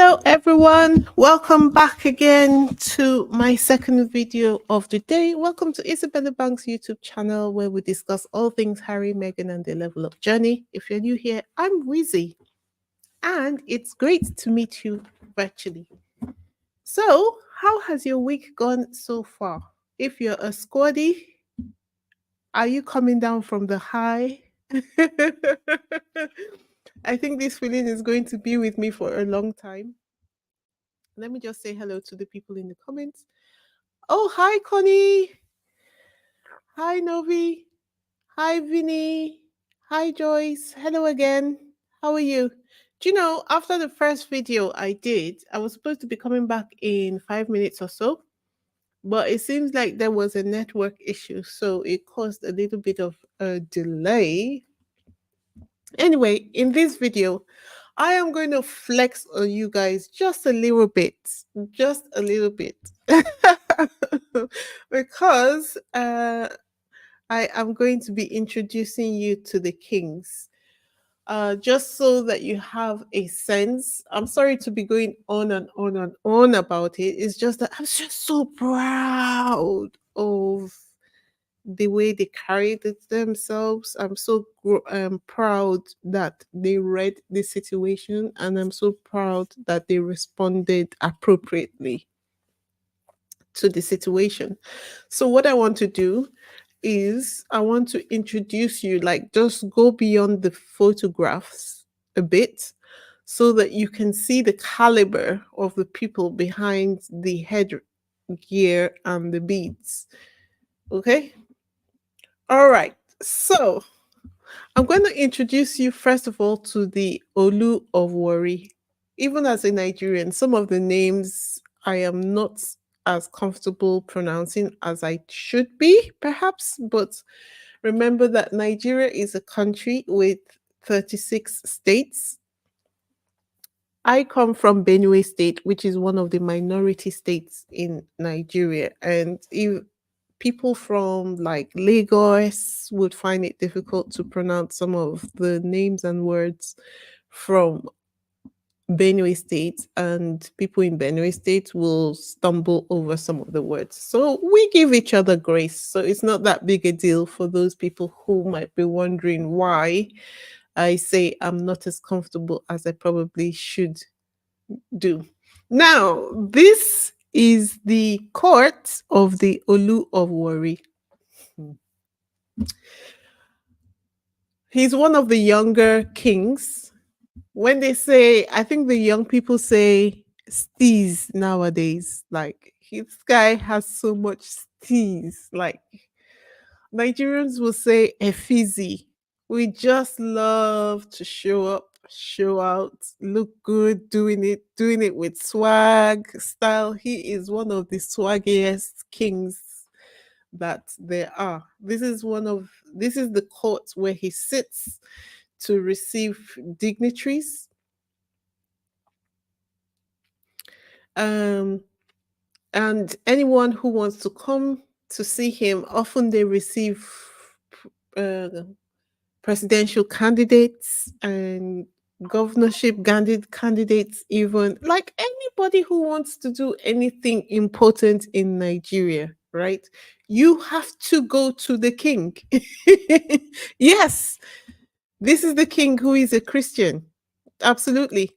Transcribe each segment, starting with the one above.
Hello everyone, welcome back again to my second video of the day. Welcome to Isabella Bank's YouTube channel where we discuss all things Harry, Meghan and their level of journey. If you're new here, I'm Wizzy and it's great to meet you virtually. So, how has your week gone so far? If you're a squaddy, are you coming down from the high? I think this feeling is going to be with me for a long time. Let me just say hello to the people in the comments. Oh, hi, Connie. Hi, Novi. Hi, Vinny. Hi, Joyce. Hello again. How are you? Do you know, after the first video I did, I was supposed to be coming back in 5 minutes or so, but it seems like there was a network issue, so it caused a little bit of a delay. Anyway, in this video, I am going to flex on you guys just a little bit, because I am going to be introducing you to the kings. Just so that you have a sense. I'm sorry to be going on and on and on about it. It's just that I'm just so proud of the way they carried it themselves. I'm so proud that they read the situation, and I'm so proud that they responded appropriately to the situation. So, what I want to do is I want to introduce you, like, just go beyond the photographs a bit so that you can see the caliber of the people behind the headgear and the beads. Okay? All right. So, I'm going to introduce you first of all to the Olu of Warri. Even as a Nigerian, some of the names I am not as comfortable pronouncing as I should be, perhaps. But remember that Nigeria is a country with 36 states. I come from Benue State, which is one of the minority states in Nigeria. And if people from like Lagos would find it difficult to pronounce some of the names and words from Benue State, and people in Benue State will stumble over some of the words. So we give each other grace. So it's not that big a deal for those people who might be wondering why I say I'm not as comfortable as I probably should do. Now, this is the court of the Olu of Warri. He's one of the younger kings. When they say, I think the young people say steez nowadays. Like, this guy has so much steez. Like, Nigerians will say efizi. We just love to show up, show out, look good, doing it with swag, style. He is one of the swaggiest kings that there are. This is the court where he sits to receive dignitaries. And anyone who wants to come to see him, often they receive uh, presidential candidates and governorship candidates, even like anybody who wants to do anything important in Nigeria, right? You have to go to the king. Yes, this is the king who is a Christian. Absolutely.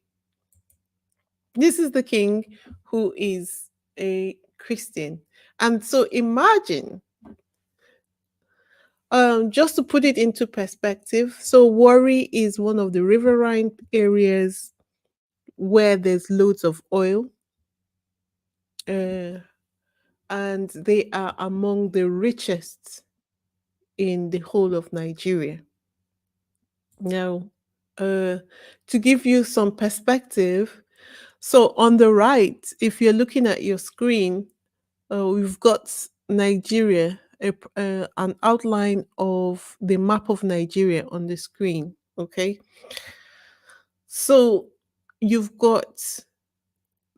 This is the king who is a Christian. And so imagine, just to put it into perspective, so Warri is one of the riverine areas where there's loads of oil, uh, and they are among the richest in the whole of Nigeria. Now, to give you some perspective, so on the right, if you're looking at your screen, we've got Nigeria, an outline of the map of Nigeria on the screen. Okay. So you've got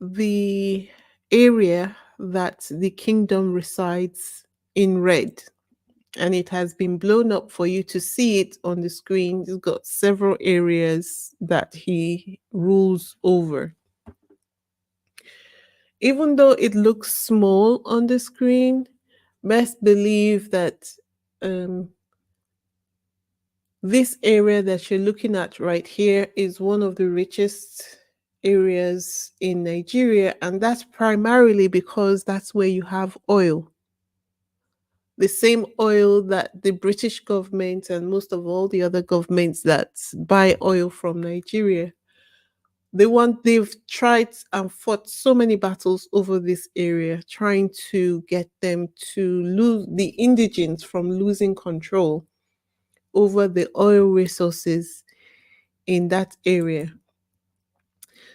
the area that the kingdom resides in red, and it has been blown up for you to see it on the screen. It's got several areas that he rules over. Even though it looks small on the screen, best believe that um, this area that you're looking at right here is one of the richest areas in Nigeria, and that's primarily because that's where you have oil. The same oil that the British government and most of all the other governments that buy oil from Nigeria, they've tried and fought so many battles over this area, trying to get them to lose the indigents from losing control over the oil resources in that area.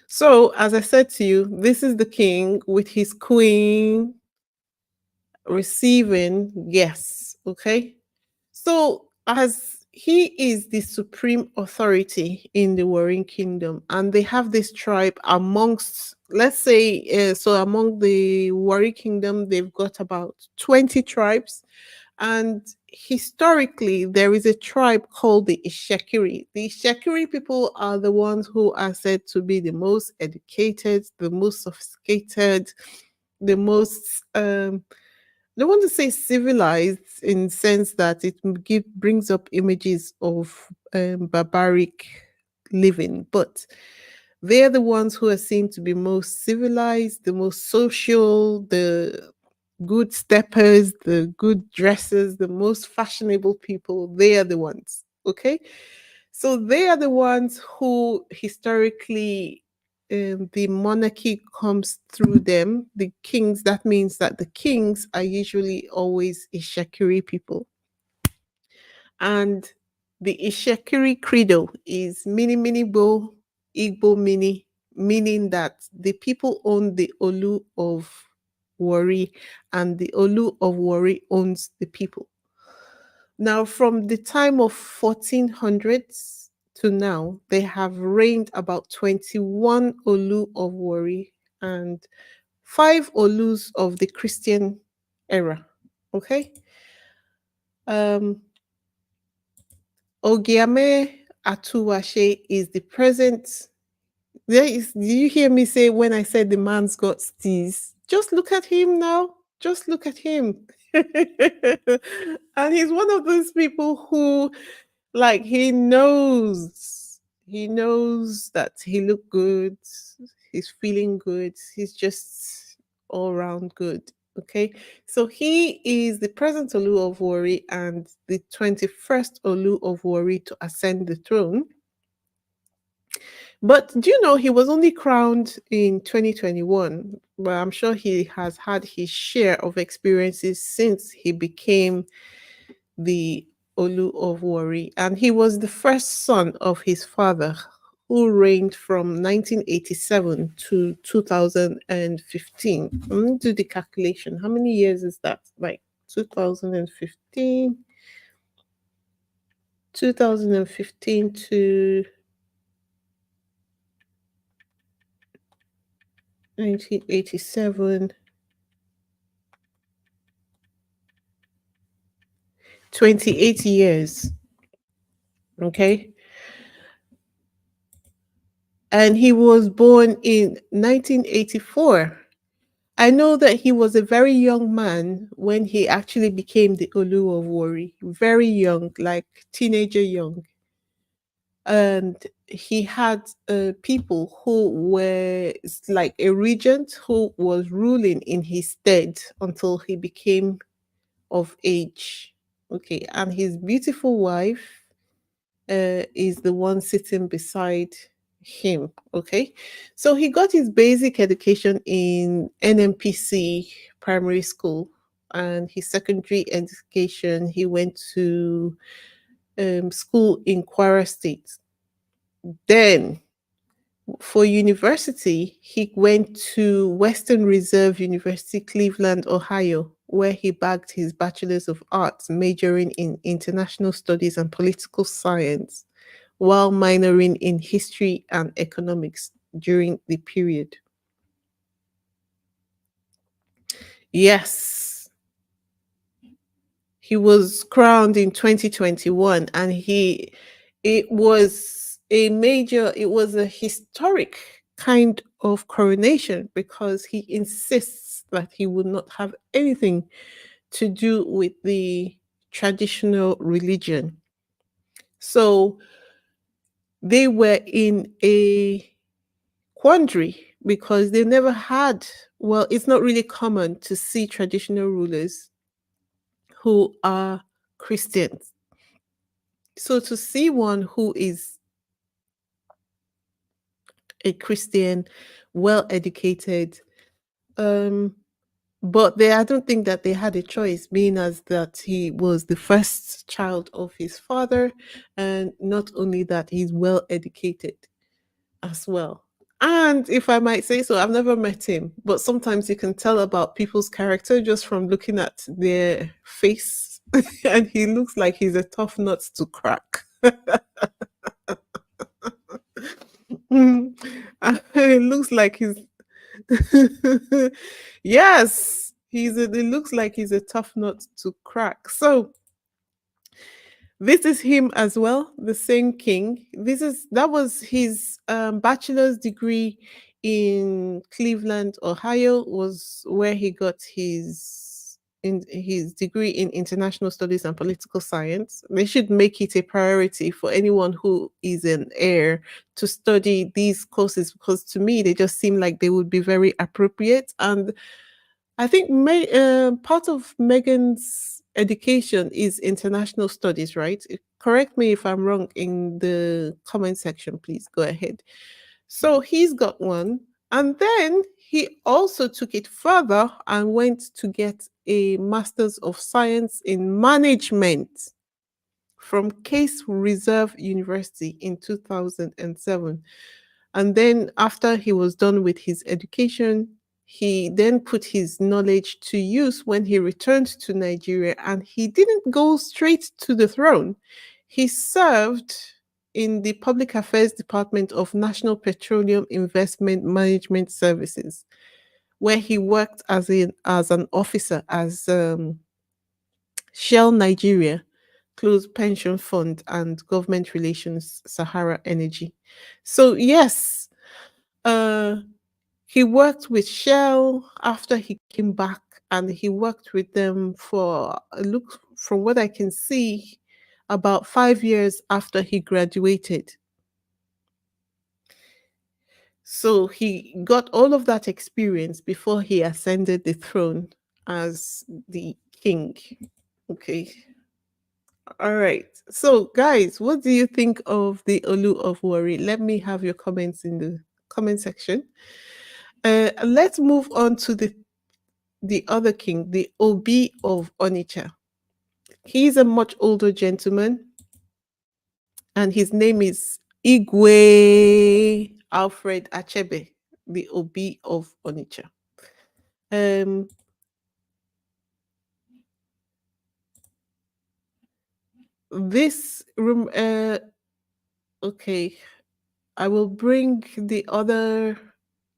So, as I said to you, this is the king with his queen receiving guests. Okay. So, as he is the supreme authority in the Warring Kingdom, and they have this tribe amongst, let's say, so among the Warring Kingdom, they've got about 20 tribes. And historically, there is a tribe called the Ishekiri. The Ishekiri people are the ones who are said to be the most educated, the most sophisticated, the most I don't want to say civilized in the sense that brings up images of barbaric living, but they're the ones who are seen to be most civilized, the most social, the good steppers, the good dressers, the most fashionable people. They are the ones. Okay. So they are the ones who historically the monarchy comes through them. The kings, that means that the kings are usually always Ishekiri people. And the Ishekiri credo is mini mini bo, Igbo mini, meaning that the people own the Olu of Warri and the Olu of Warri owns the people. Now, from the time of 1400s to now, they have reigned about 21 Olu of Warri and 5 Olus of the Christian era. Okay. Um, Ogiame Atuwashe is the present. Do you hear me say when I said the man's got steez? Just look at him now. Just look at him. And he's one of those people who, like, he knows that he looked good, he's feeling good, he's just all round good. Okay, so he is the present Olu of Warri and the 21st Olu of Warri to ascend the throne. But do you know he was only crowned in 2021? But I'm sure he has had his share of experiences since he became the Olu of Warri. And he was the first son of his father, who reigned from 1987 to 2015. I'm going to do the calculation. How many years is that? Like 2015? 2015 to 1987, 28 years. Okay. And he was born in 1984. I know that he was a very young man when he actually became the Olu of Warri. Very young, like teenager young. And he had people who were like a regent who was ruling in his stead until he became of age. Okay, and his beautiful wife is the one sitting beside him. Okay, so he got his basic education in NMPC primary school, and his secondary education he went to school in Kwara State. Then for university, he went to Western Reserve University, Cleveland, Ohio, where he bagged his Bachelor's of Arts, majoring in International Studies and Political Science, while minoring in History and Economics during the period. Yes, he was crowned in 2021, and it was a historic kind of coronation because he insists that he would not have anything to do with the traditional religion. So they were in a quandary because they never had, well, it's not really common to see traditional rulers who are Christians. So to see one who is a Christian, well educated, um, but I don't think that they had a choice, being as that he was the first child of his father, and not only that, he's well educated as well. And if I might say so, I've never met him, but sometimes you can tell about people's character just from looking at their face, and he looks like he's a tough nut to crack. Mm. It looks like he's yes, it looks like he's a tough nut to crack. So this is him as well, the same king. That was his bachelor's degree in Cleveland, Ohio, was where he got his degree in international studies and political science. They should make it a priority for anyone who is an heir to study these courses because to me they just seem like they would be very appropriate. And I think part of Megan's education is international studies, right? Correct me if I'm wrong in the comment section, please go ahead. So he's got one. And then he also took it further and went to get a Master's of Science in Management from Case Reserve University in 2007. And then after he was done with his education, he then put his knowledge to use when he returned to Nigeria, and he didn't go straight to the throne. He served in the Public Affairs Department of National Petroleum Investment Management Services, where he worked as an officer as Shell Nigeria, Closed Pension Fund, and Government Relations Sahara Energy. So yes, uh, he worked with Shell after he came back, and he worked with them for look from what I can see, about 5 years after he graduated. So he got all of that experience before he ascended the throne as the king. Okay. All right. So, guys, what do you think of the Olu of Warri? Let me have your comments in the comment section. Let's move on to the other king, the Obi of Onitsha. He's a much older gentleman, and his name is Igwe Alfred Achebe, the Obi of Onitsha. Um, this room, okay, I will bring the other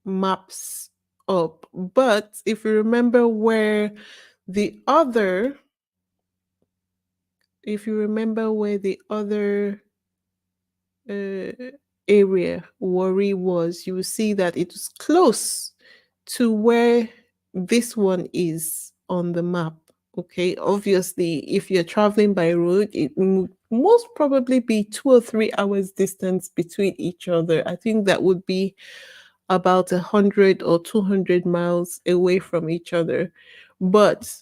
maps up, but if you remember where the other, if you remember where the other uh, area Warri was, you will see that it was close to where this one is on the map. Okay, obviously, if you're traveling by road, it would most probably be 2 or 3 hours distance between each other. I think that would be about 100 or 200 miles away from each other. But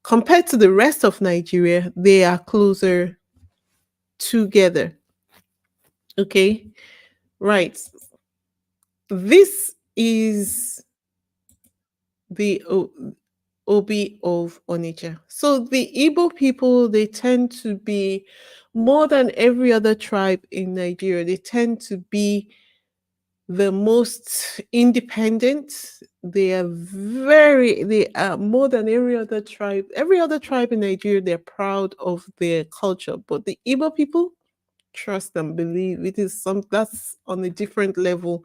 compared to the rest of Nigeria, they are closer together. Okay, right. This is the Obi of Onitsha. So the Igbo people, they tend to be more than every other tribe in Nigeria. They tend to be the most independent. They are more than every other tribe. Every other tribe in Nigeria, they're proud of their culture. But the Igbo people, trust and believe, it is that's on a different level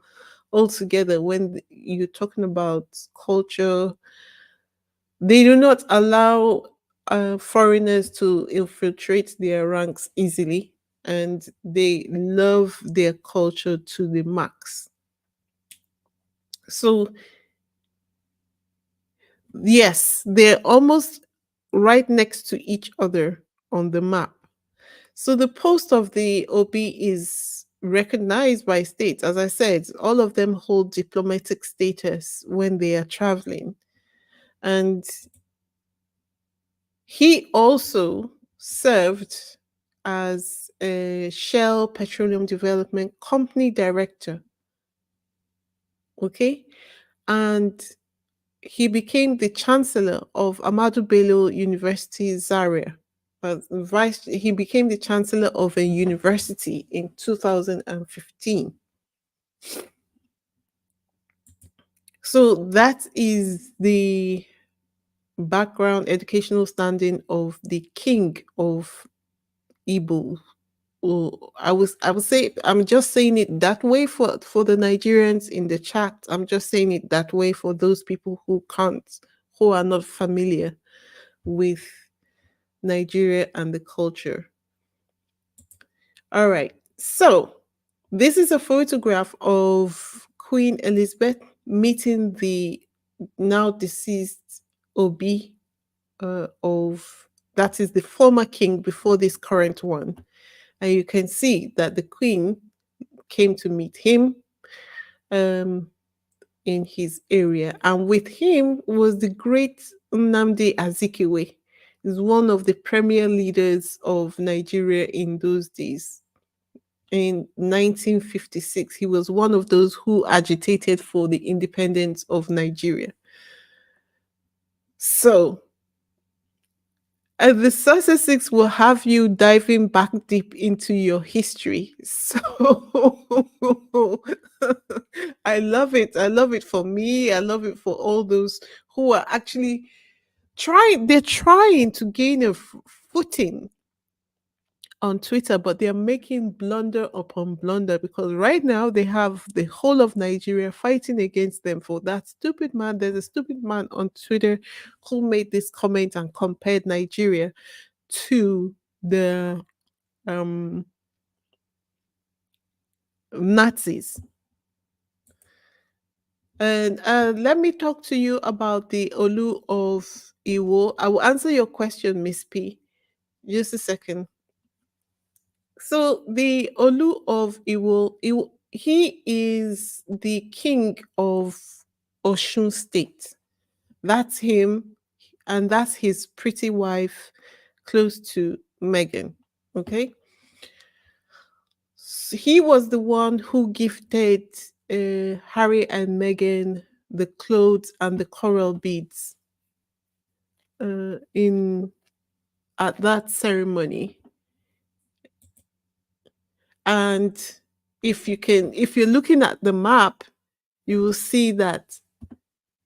altogether. When you're talking about culture, they do not allow foreigners to infiltrate their ranks easily, and they love their culture to the max. So, yes, they're almost right next to each other on the map. So the post of the Obi is recognized by states. As I said, all of them hold diplomatic status when they are traveling. And he also served as a Shell Petroleum Development Company director. Okay. And he became the chancellor of Ahmadu Bello University Zaria. He became the chancellor of a university in 2015. So that is the background educational standing of the king of Igbo. Oh, I would say I'm just saying it that way for the Nigerians in the chat. I'm just saying it that way for those people who are not familiar with Nigeria and the culture. All right. So this is a photograph of Queen Elizabeth meeting the now deceased Obi of that is the former king before this current one. And you can see that the queen came to meet him um, in his area. And with him was the great Nnamdi Azikiwe. He's one of the premier leaders of Nigeria in those days. In 1956, he was one of those who agitated for the independence of Nigeria. So, the statistics will have you diving back deep into your history. So, I love it. I love it for me. I love it for all those who are actually they're trying to gain a footing on Twitter, but they're making blunder upon blunder because right now they have the whole of Nigeria fighting against them for that stupid man. There's a stupid man on Twitter who made this comment and compared Nigeria to the um, Nazis. And let me talk to you about the Olu of Iwo. I will answer your question, Miss P. Just a second. So the Olu of Iwo, he is the king of Osun State. That's him, and that's his pretty wife, close to Meghan. Okay, he was the one who gifted Harry and Meghan the clothes and the coral beads in at that ceremony. And if you're looking at the map, you will see that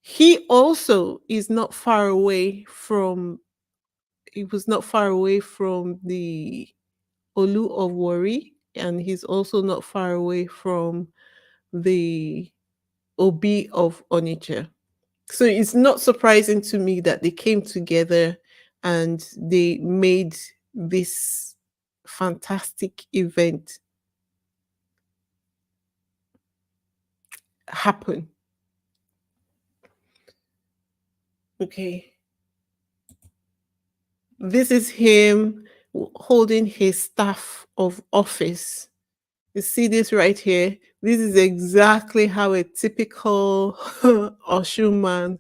he also is not far away from he was not far away from the Olu of Warri, and he's also not far away from the Obi of Onitsha. So it's not surprising to me that they came together and they made this fantastic event happen. Okay. This is him holding his staff of office. You see this right here? This is exactly how a typical Oshun man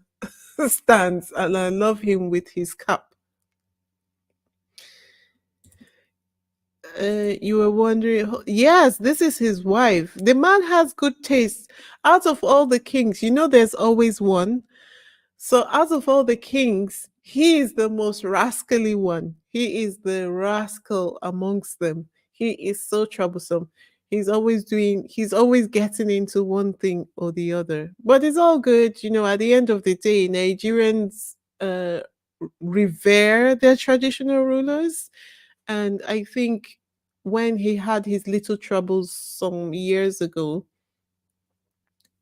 stands, and I love him with his cap. You were wondering, yes, this is his wife. The man has good taste. Out of all the kings, there's always one. So out of all the kings, he is the most rascally one. He is the rascal amongst them. He is so troublesome. He's always getting into one thing or the other. But it's all good. At the end of the day, Nigerians revere their traditional rulers. And I think when he had his little troubles some years ago,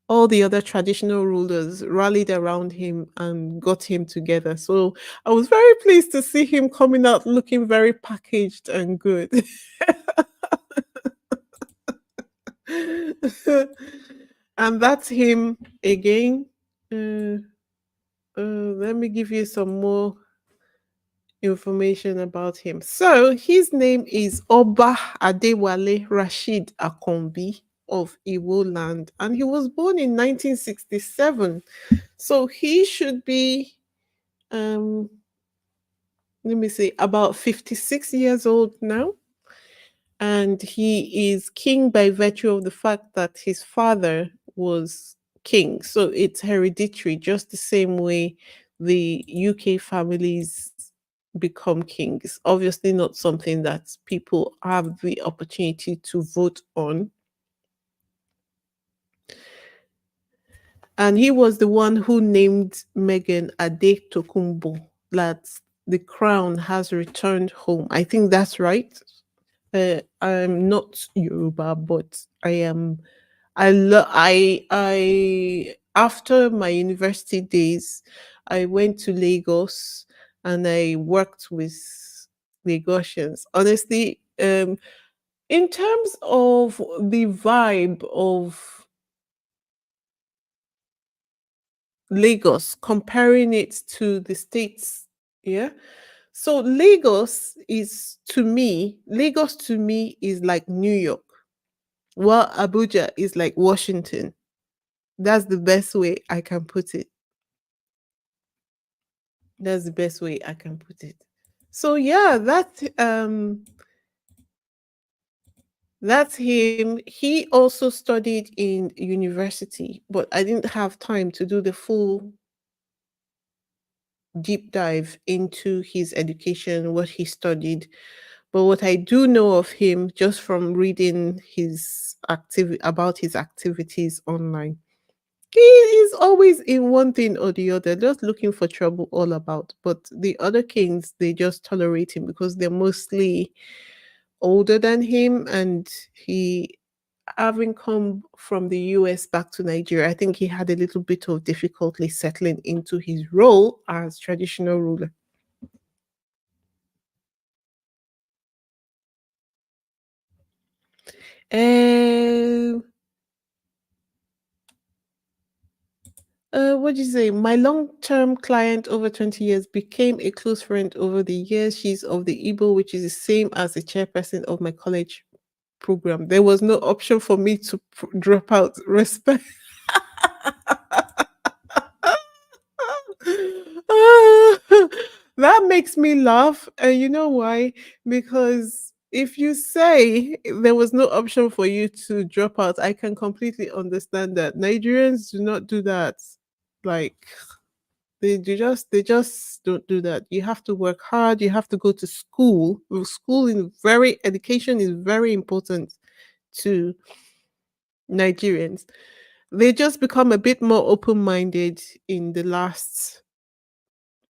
all the other traditional rulers rallied around him and got him together. So I was very pleased to see him coming out looking very packaged and good. And that's him again. Uh, Let me give you some more information about him. So his name is Oba Adewale Rashid Akombi of Iwo land, and he was born in 1967. So he should be, um, let me see, about 56 years old now. And he is king by virtue of the fact that his father was king. So it's hereditary, just the same way the UK families become kings. Obviously, not something that people have the opportunity to vote on. And he was the one who named Meghan Ade Tokumbo, that the crown has returned home. I think that's right. I'm not Yoruba, but I am. I after my university days, I went to Lagos and I worked with Lagosians. Honestly, in terms of the vibe of Lagos, comparing it to the states, yeah. So Lagos to me is like New York, while Abuja is like Washington. That's the best way I can put it. That's the best way I can put it. So yeah, that's him. He also studied in university, but I didn't have time to do the full deep dive into his education, what he studied. But what I do know of him just from reading his activity about his activities online, he is always in one thing or the other, just looking for trouble all about. But the other kings, they just tolerate him because they're mostly older than him, and he, having come from the US back to Nigeria, I think he had a little bit of difficulty settling into his role as traditional ruler. Um, what do you say? My long-term client over 20 years became a close friend over the years. She's of the Igbo, which is the same as the chairperson of my college program. There was no option for me to drop out. Respect. That makes me laugh. And you know why? Because if you say there was no option for you to drop out, I can completely understand that. Nigerians do not do that. Like, they just don't do that. You have to work hard, you have to go to school. School in very education is very important to Nigerians. They just become a bit more open-minded in the last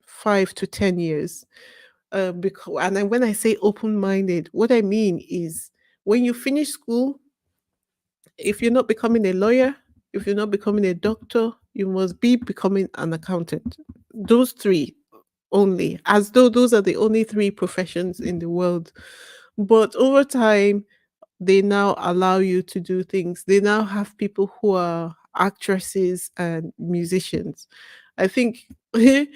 5 to 10 years. Because, and then when I say open-minded, what I mean is when you finish school, if you're not becoming a lawyer, if you're not becoming a doctor, you must be becoming an accountant. Those three only, as though those are the only three professions in the world. But over time, they now allow you to do things. They now have people who are actresses and musicians. I think the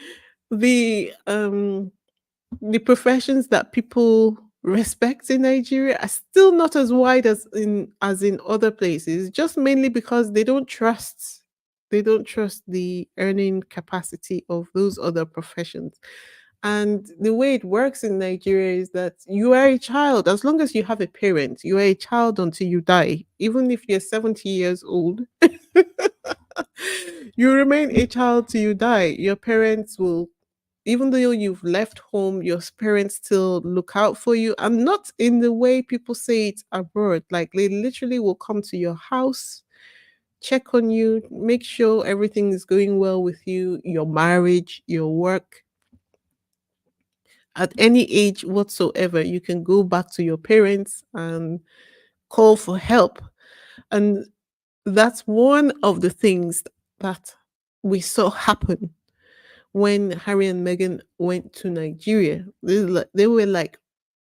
the professions that people respect in Nigeria are still not as wide as in other places, just mainly because they don't trust the earning capacity of those other professions. And the way it works in Nigeria is that you are a child. As long as you have a parent, you are a child until you die. Even if you're 70 years old, you remain a child till you die. Your parents will, even though you've left home, your parents still look out for you. And not in the way people say it abroad. Like, they literally will come to your house, check on you, make sure everything is going well with you, your marriage, your work. At any age whatsoever, you can go back to your parents and call for help. And that's one of the things that we saw happen when Harry and Meghan went to Nigeria. They were like,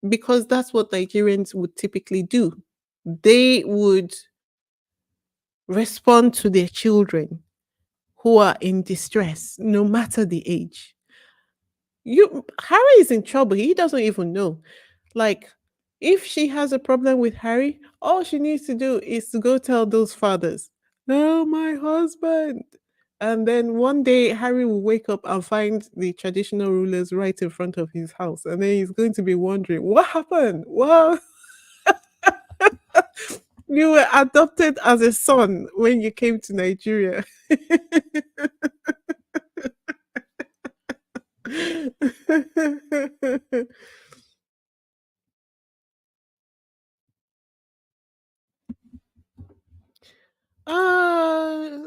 because that's what Nigerians would typically do. They would respond to their children. who are in distress, no matter the age. Harry is in trouble. He doesn't even know. Like, if she has a problem with Harry, all she needs to do is to go tell those fathers, "No, my husband." And then one day Harry will wake up and find the traditional rulers right in front of his house. And then he's going to be wondering, what happened? Well, you were adopted as a son when you came to Nigeria. Uh,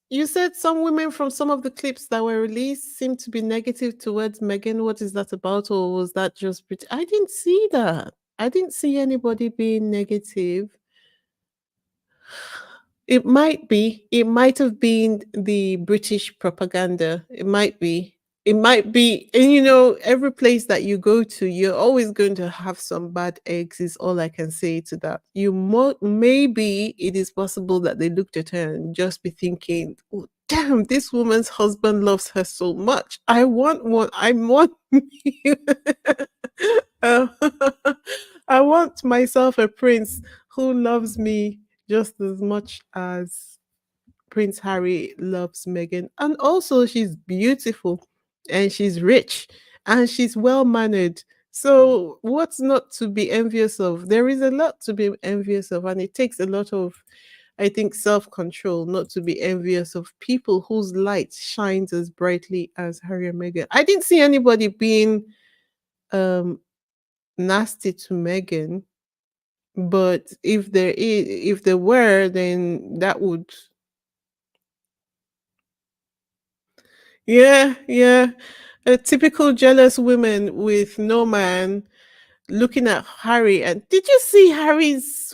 you said some women from some of the clips that were released seem to be negative towards Megan. What is that about, or was that just? I didn't see that. I didn't see anybody being negative. It might be. It might have been the British propaganda. It might be. It might be. And every place that you go to, you're always going to have some bad eggs, is all I can say to that. Maybe it is possible that they looked at her and just be thinking, oh, damn, this woman's husband loves her so much. I want one. I want Uh, I want myself a prince who loves me just as much as Prince Harry loves Meghan. And also, she's beautiful and she's rich and she's well mannered. So, what's not to be envious of? There is a lot to be envious of, and it takes a lot of, I think, self control not to be envious of people whose light shines as brightly as Harry and Meghan. I didn't see anybody being um, nasty to Meghan, but if there were, then that would. Yeah, yeah. A typical jealous woman with no man looking at Harry. And did you see the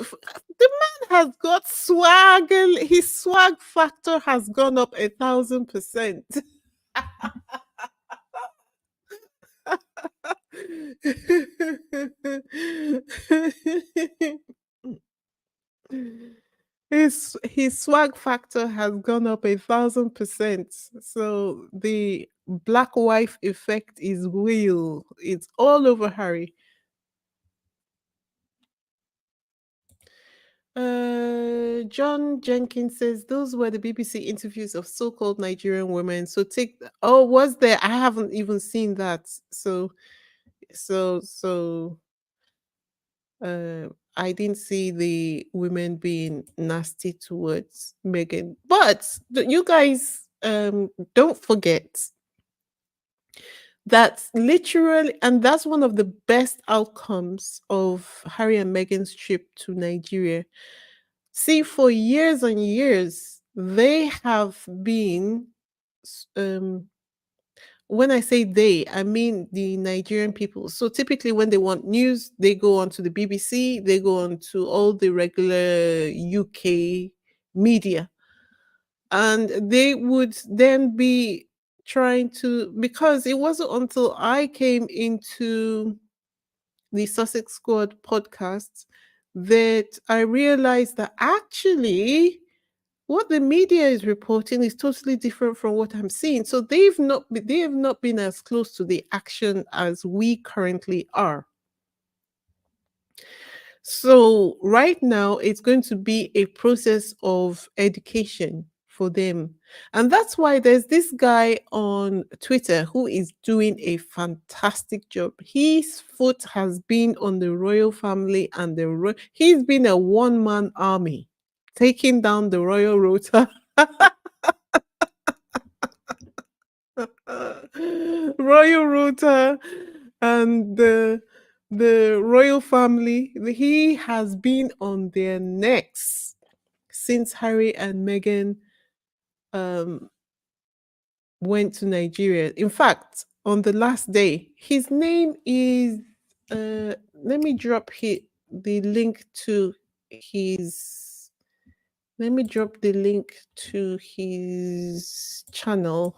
man has got swag, and his swag factor has gone up 1,000%. His swag factor has gone up 1,000%. So the black wife effect is real. It's all over Harry. John Jenkins says those were the BBC interviews of so-called Nigerian women. So oh, was there? I haven't even seen that. So uh I didn't see the women being nasty towards Megan. But you guys don't forget that literally, and that's one of the best outcomes of Harry and Meghan's trip to Nigeria. See, for years and years, they have been, um, when I say they, I mean the Nigerian people. So typically, when they want news, they go on to the BBC, they go on to all the regular UK media, and they would then be trying to, because it wasn't until I came into the Sussex Squad podcast that I realized that actually what the media is reporting is totally different from what I'm seeing. So they have not been as close to the action as we currently are. So right now it's going to be a process of education for them. And that's why there's this guy on Twitter who is doing a fantastic job. His foot has been on the royal family and he's been a one-man army taking down the royal rota. Royal rota and the royal family. He has been on their necks since Harry and Meghan um, went to Nigeria. In fact, on the last day, his name is. Let me drop the link to his. Let me drop the link to his channel.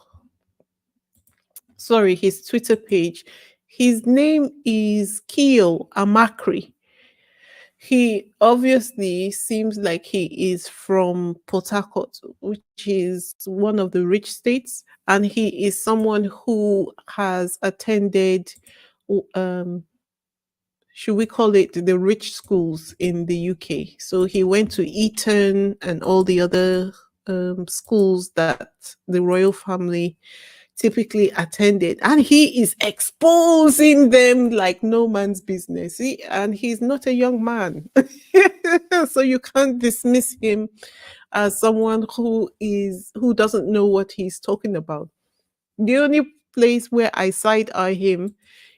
Sorry, his Twitter page. His name is Keo Amakri. He obviously seems like he is from Port Harcourt, which is one of the rich states, and he is someone who has attended, um, should we call it the rich schools in the UK. So he went to Eton and all the other schools that the royal family typically attended, and he is exposing them like no man's business. And he's not a young man. So you can't dismiss him as someone who doesn't know what he's talking about. The only place where I side eye him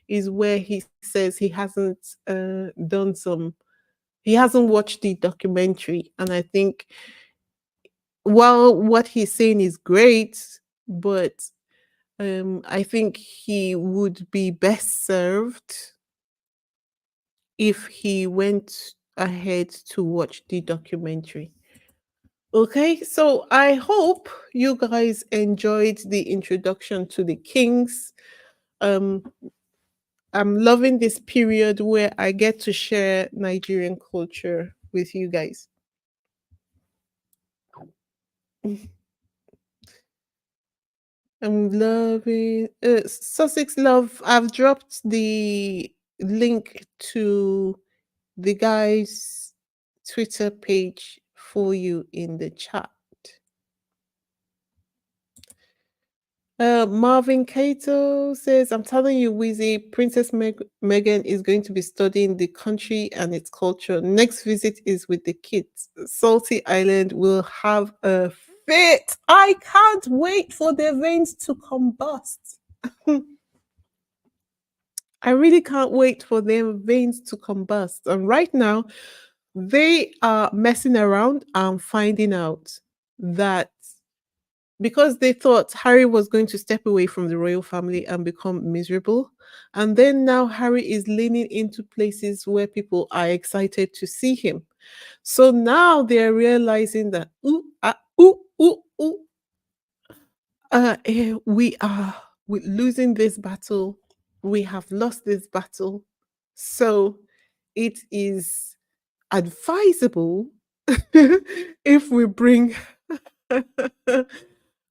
is where he says he hasn't done some he hasn't watched the documentary. And I think, well, what he's saying is great, but I think he would be best served if he went ahead to watch the documentary. Okay, so I hope you guys enjoyed the introduction to the kings. Um, I'm loving this period where I get to share Nigerian culture with you guys. I'm loving Sussex Love. I've dropped the link to the guy's Twitter page for you in the chat. Marvin Cato says, I'm telling you, Wheezy, Meghan is going to be studying the country and its culture. Next visit is with the kids. Salty Island will have a fit. I can't wait for their veins to combust. I really can't wait for their veins to combust. And right now, they are messing around and finding out that because they thought Harry was going to step away from the royal family and become miserable. And then now Harry is leaning into places where people are excited to see him. So now they're realizing that, we are losing this battle. We have lost this battle. So it is advisable if we bring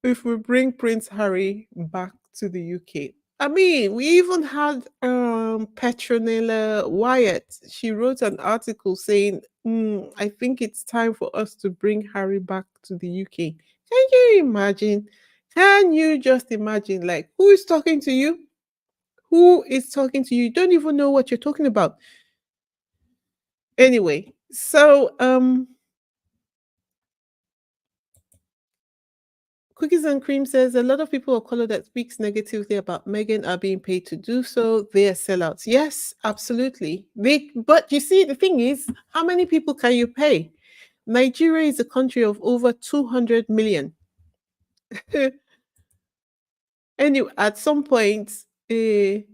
if we bring Prince Harry back to the UK. I mean, we even had Petronella Wyatt. She wrote an article saying, I think it's time for us to bring Harry back to the UK. Can you imagine? Can you just imagine? Like, who is talking to you? Who is talking to you? You don't even know what you're talking about. Anyway, so Cookies and Cream says a lot of people of color that speaks negatively about Meghan are being paid to do so. They are sellouts. Yes, absolutely. But you see, the thing is, how many people can you pay? Nigeria is a country of over 200 million. Anyway, at some point, I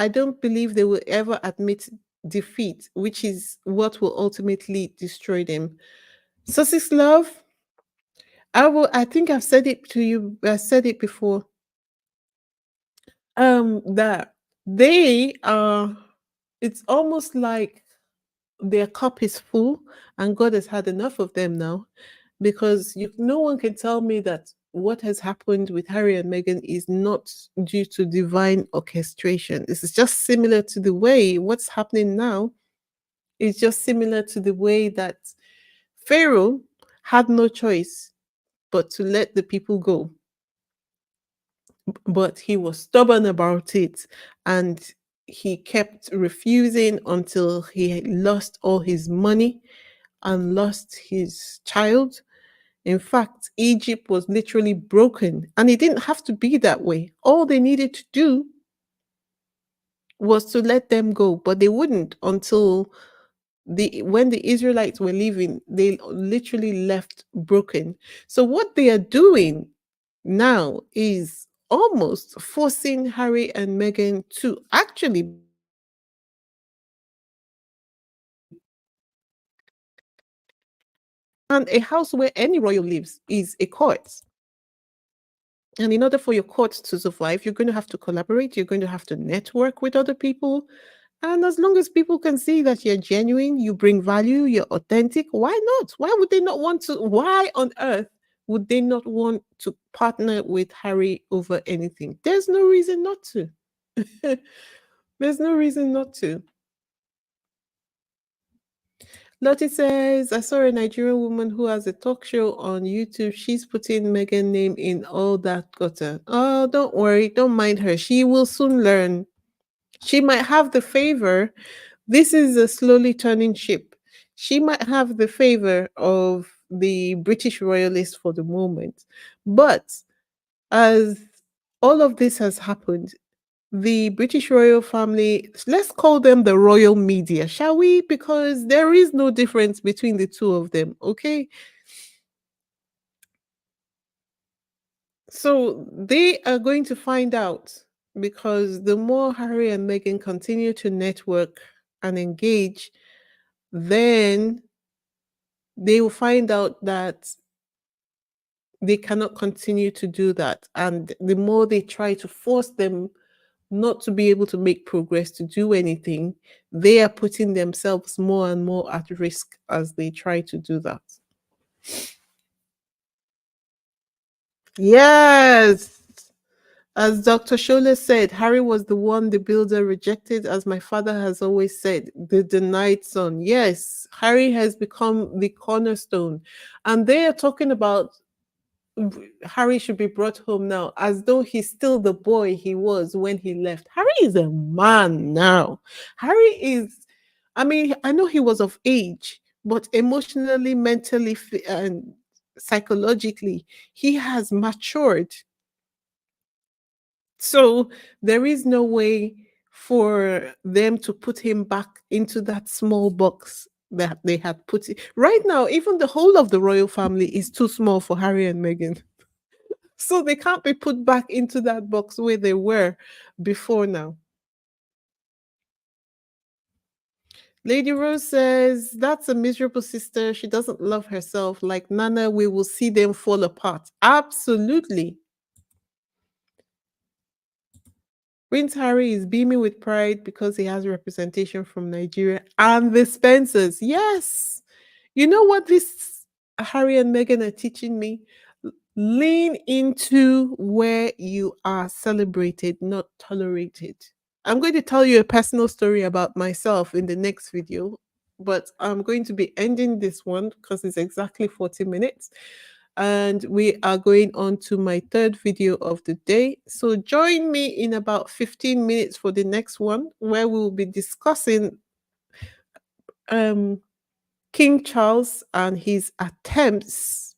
don't believe they will ever admit defeat, which is what will ultimately destroy them. Sussex Love, I think I've said it to you. I said it before. That they are. It's almost like their cup is full, and God has had enough of them now, because no one can tell me that what has happened with Harry and Meghan is not due to divine orchestration. This is just similar to the way what's happening now is just similar to the way that Pharaoh had no choice but to let the people go. But he was stubborn about it, and he kept refusing until he lost all his money and lost his child. In fact, Egypt was literally broken, and it didn't have to be that way. All they needed to do was to let them go, but they wouldn't until when the Israelites were leaving, they literally left broken. So what they are doing now is almost forcing Harry and Meghan to actually, and a house where any royal lives is a court. And in order for your court to survive, you're going to have to collaborate, you're going to have to network with other people. And as long as people can see that you're genuine, you bring value, you're authentic, why not? Why would they not want to? Why on earth would they not want to partner with Harry over anything? There's no reason not to. There's no reason not to. Lottie says, I saw a Nigerian woman who has a talk show on YouTube. She's putting Meghan name in all that gutter. Oh, don't worry. Don't mind her. She will soon learn. She might have the favor. This is a slowly turning ship. She might have the favor of the British royalists for the moment. But as all of this has happened, the British royal family, let's call them the royal media, shall we? Because there is no difference between the two of them, okay? So they are going to find out because the more Harry and Meghan continue to network and engage, then they will find out that they cannot continue to do that. And the more they try to force them not to be able to make progress, to do anything, they are putting themselves more and more at risk as they try to do that. Yes. As Dr. Shole said, Harry was the one the builder rejected, as my father has always said, the denied son. Yes, Harry has become the cornerstone. And they are talking about Harry should be brought home now, as though he's still the boy he was when he left. Harry is a man now. Harry is, I mean, I know he was of age, but emotionally, mentally, and psychologically, he has matured. So there is no way for them to put him back into that small box that they had put it. Right now, even the whole of the royal family is too small for Harry and Meghan. So they can't be put back into that box where they were before now. Lady Rose says, that's a miserable sister. She doesn't love herself. Like Nana, we will see them fall apart. Absolutely. Prince Harry is beaming with pride because he has representation from Nigeria and the Spencers. Yes. You know what this Harry and Meghan are teaching me? Lean into where you are celebrated, not tolerated. I'm going to tell you a personal story about myself in the next video, but I'm going to be ending this one because it's exactly 40 minutes. And we are going on to my third video of the day. So join me in about 15 minutes for the next one, where we will be discussing um, King Charles and his attempts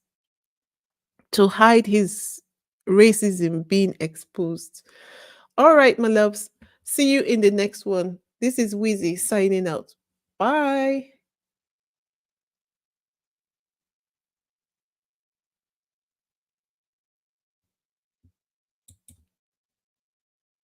to hide his racism being exposed. All right, my loves. See you in the next one. This is Wheezy signing out. Bye.